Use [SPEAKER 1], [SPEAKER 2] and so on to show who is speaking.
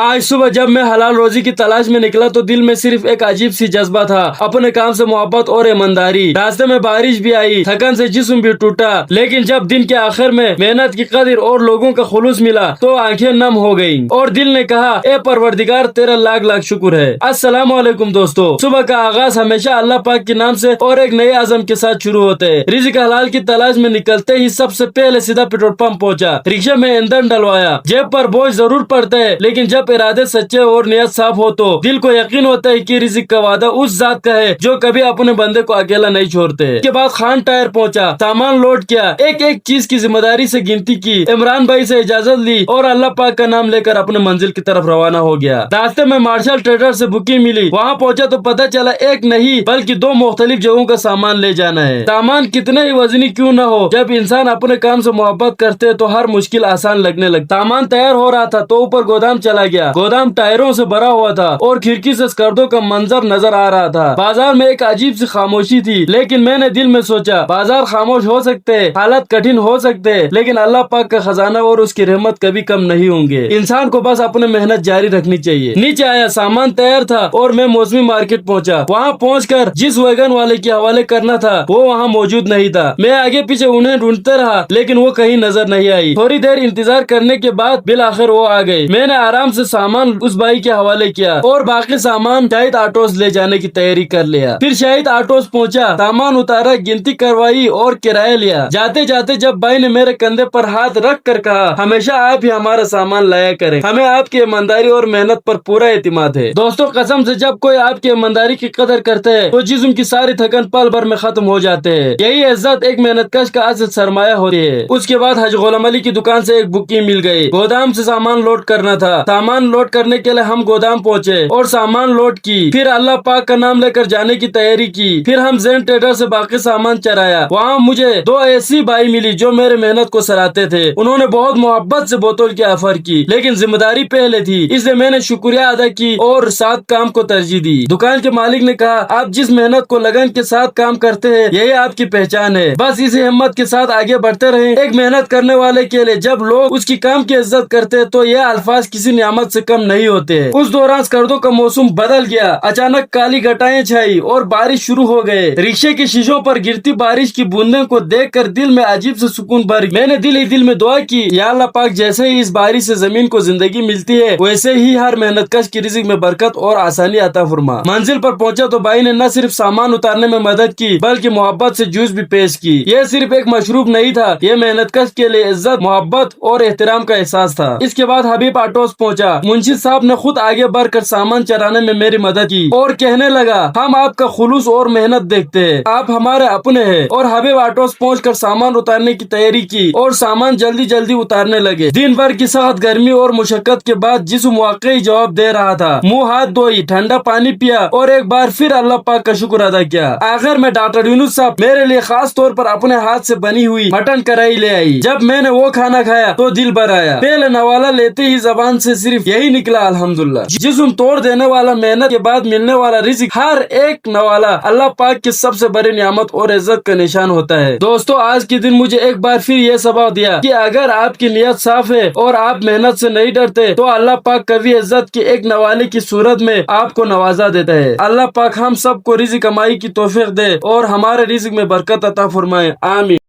[SPEAKER 1] آج صبح جب میں حلال روزی کی تلاش میں نکلا تو دل میں صرف ایک عجیب سی جذبہ تھا، اپنے کام سے محبت اور ایمانداری۔ راستے میں بارش بھی آئی، تھکن سے جسم بھی ٹوٹا، لیکن جب دن کے آخر میں محنت کی قدر اور لوگوں کا خلوص ملا تو آنکھیں نم ہو گئیں اور دل نے کہا اے پروردگار تیرا لاکھ لاکھ شکر ہے۔ السلام علیکم دوستو، صبح کا آغاز ہمیشہ اللہ پاک کے نام سے اور ایک نئے عزم کے ساتھ شروع ہوتے ہیں۔ رزق حلال کی تلاش میں نکلتے ہی سب سے پہلے سیدھا پیٹرول پمپ پہنچا، رکشے میں ایندھن ڈلوایا۔ جیب پر بوجھ ضرور پڑتا ہے، لیکن جب ارادے سچے اور نیت صاف ہو تو دل کو یقین ہوتا ہے کہ رزق کا وعدہ اس ذات کا ہے جو کبھی اپنے بندے کو اکیلا نہیں چھوڑتے۔ اس کے بعد خان ٹائر پہنچا، سامان لوڈ کیا، ایک ایک چیز کی ذمہ داری سے گنتی کی، عمران بھائی سے اجازت لی اور اللہ پاک کا نام لے کر اپنے منزل کی طرف روانہ ہو گیا۔ راستے میں مارشل ٹریڈر سے بکنگ ملی، وہاں پہنچا تو پتہ چلا ایک نہیں بلکہ دو مختلف جگہوں کا سامان لے جانا ہے۔ سامان کتنے ہی وزنی کیوں نہ ہو، جب انسان اپنے کام سے محبت کرتے تو ہر مشکل آسان لگنے لگتا۔ سامان تیار ہو رہا تھا تو اوپر گودام چلا گیا، گودام ٹائروں سے بھرا ہوا تھا اور کھڑکی سے سکردوں کا منظر نظر آ رہا تھا۔ بازار میں ایک عجیب سی خاموشی تھی، لیکن میں نے دل میں سوچا بازار خاموش ہو سکتے، حالت کٹھن ہو سکتے، لیکن اللہ پاک کا خزانہ اور اس کی رحمت کبھی کم نہیں ہوں گے۔ انسان کو بس اپنے محنت جاری رکھنی چاہیے۔ نیچے آیا، سامان تیار تھا اور میں موسمی مارکیٹ پہنچا۔ وہاں پہنچ کر جس ویگن والے کے حوالے کرنا تھا وہ وہاں موجود نہیں تھا۔ میں آگے پیچھے انہیں ڈھونڈتا رہا لیکن وہ کہیں نظر نہیں آئی۔ تھوڑی دیر انتظار کرنے کے بعد بالآخر وہ آ گئے۔ میں نے آرام سے سامان اس بھائی کے حوالے کیا اور باقی سامان شاہد آٹوز لے جانے کی تیاری کر لیا۔ پھر شاہد آٹوز پہنچا، سامان اتارا، گنتی کروائی اور کرایہ لیا۔ جاتے جاتے جب بھائی نے میرے کندھے پر ہاتھ رکھ کر کہا ہمیشہ آپ ہی ہمارا سامان لایا کریں، ہمیں آپ کی ایمانداری اور محنت پر پورا اعتماد ہے۔ دوستوں قسم سے جب کوئی آپ کی ایمانداری کی قدر کرتا ہے تو جسم کی ساری تھکن پل بھر میں ختم ہو جاتے ہیں۔ یہی عزت ایک محنت کش کا اصل سرمایہ ہوتی ہے۔ اس کے بعد حج غلام علی کی دکان سے ایک بکنگ مل گئی، گودام سے سامان لوڈ کرنا تھا۔ سامان لوڈ کرنے کے لیے ہم گودام پہنچے اور سامان لوڈ کی، پھر اللہ پاک کا نام لے کر جانے کی تیاری کی۔ پھر ہم زین ٹریڈر سے باقی سامان چرایا۔ وہاں مجھے دو ایسی بھائی ملی جو میرے محنت کو سراہتے تھے۔ انہوں نے بہت محبت سے بوتل کی آفر کی، لیکن ذمہ داری پہلے تھی، اس لیے میں نے شکریہ ادا کی اور ساتھ کام کو ترجیح دی۔ دکان کے مالک نے کہا آپ جس محنت کو لگن کے ساتھ کام کرتے ہیں یہی آپ کی پہچان ہے، بس اسی ہمت کے ساتھ آگے بڑھتے رہیں۔ ایک محنت کرنے والے کے لیے جب لوگ اس کی کام کی عزت کرتے تو یہ الفاظ کسی نعمت سے کم نہیں ہوتے۔ اس دوران سکردوں کا موسم بدل گیا، اچانک کالی گھٹائیں چھائی اور بارش شروع ہو گئے۔ رکشے کی شیشوں پر گرتی بارش کی بوندیں کو دیکھ کر دل میں عجیب سے سکون بھر گیا۔ میں نے دل ہی دل میں دعا کی یا اللہ پاک جیسے ہی اس بارش سے زمین کو زندگی ملتی ہے ویسے ہی ہر محنت کش کی رزق میں برکت اور آسانی عطا فرما۔ منزل پر پہنچا تو بھائی نے نہ صرف سامان اتارنے میں مدد کی بلکہ محبت سے جوس بھی پیش کی۔ یہ صرف ایک مشروب نہیں تھا، یہ محنت کش کے لیے عزت، محبت اور احترام کا احساس تھا۔ اس کے بعد حبیب آٹوز پہنچا، منشی صاحب نے خود آگے بڑھ کر سامان چرانے میں میری مدد کی اور کہنے لگا ہم آپ کا خلوص اور محنت دیکھتے ہیں، آپ ہمارے اپنے ہیں۔ اور حبیب آٹوز پہنچ کر سامان اتارنے کی تیاری کی اور سامان جلدی جلدی اتارنے لگے۔ دن بھر کی سخت گرمی اور مشقت کے بعد جسم واقعی جواب دے رہا تھا۔ منہ ہاتھ دھوئی، ٹھنڈا پانی پیا اور ایک بار پھر اللہ پاک کا شکر ادا کیا۔ آخر میں ڈاکٹر یونس صاحب میرے لیے خاص طور پر اپنے ہاتھ سے بنی ہوئی مٹن کڑھائی لے آئی۔ جب میں نے وہ کھانا کھایا تو دل بھر آیا۔ پہلے نوالا لیتے ہی زبان سے صرف یہی نکلا الحمدللہ۔ جسم توڑ دینے والا محنت کے بعد ملنے والا رزق، ہر ایک نوالا اللہ پاک کی سب سے بڑی نعمت اور عزت کا نشان ہوتا ہے۔ دوستو آج کے دن مجھے ایک بار پھر یہ سبق دیا کہ اگر آپ کی نیت صاف ہے اور آپ محنت سے نہیں ڈرتے تو اللہ پاک کبھی عزت کی ایک نوالے کی صورت میں آپ کو نوازا دیتا ہے۔ اللہ پاک ہم سب کو رزق کمائی کی توفیق دے اور ہمارے رزق میں برکت عطا فرمائے، آمین۔